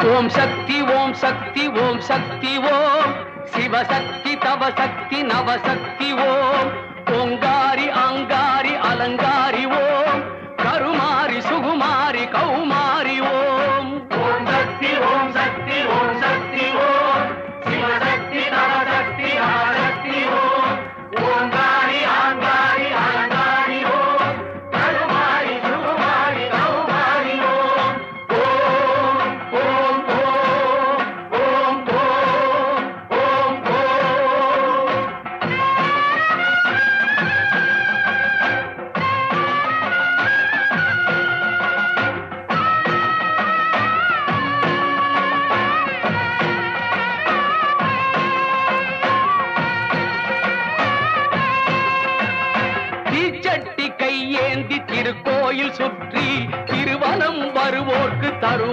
ஓம் சக்தி ஓம் சக்தி ஓம் சக்தி ஓம் சிவசக்தி தவசக்தி நவசக்தி ஓம் ஓங்காரி ஆங்காரி அலங்காரி ஓம் கருமாரி சுகுமாரி கௌமாரி ஓம் ஓம் சக்தி ஓம் சக்தி ஓம் சக்தி ஓம் சிவசக்தி நவசக்தி நவசக்தி ஓம் ஓங்காரி ஆங்காரி அலங்காரி ஓம் கருமாரி சுகுமாரி கௌமாரி ஓம் ஓம் ஓம் ஓம் ஓம் ஓம் ஓம் ஓம். தீச்சட்டி கையேந்தி திருக்கோயில் சுற்றி திருவனம் வருவோர்க்கு தரும்